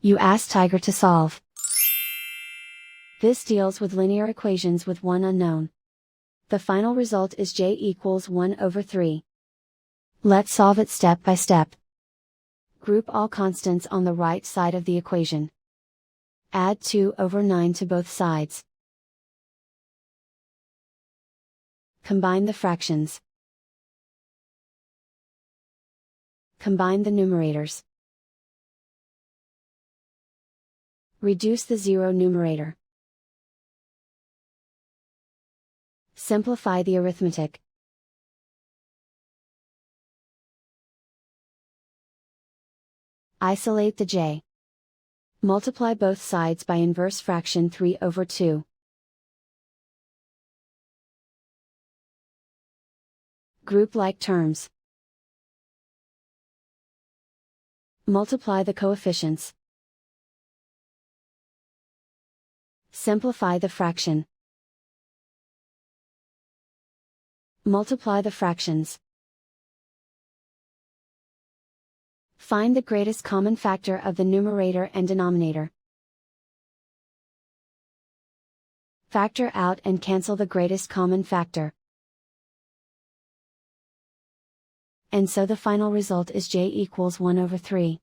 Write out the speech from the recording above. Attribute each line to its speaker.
Speaker 1: You ask Tiger to solve. This deals with linear equations with one unknown. The final result is j equals 1 over 3. Let's solve it step by step. Group all constants on the right side of the equation. Add 2 over 9 to both sides. Combine the fractions. Combine the numerators. Reduce the zero numerator. Simplify the arithmetic. Isolate the j. Multiply both sides by inverse fraction 3 over 2. Group like terms. Multiply the coefficients. Simplify the fraction. Multiply the fractions. Find the greatest common factor of the numerator and denominator. Factor out and cancel the greatest common factor. And so the final result is j equals 1 over 3.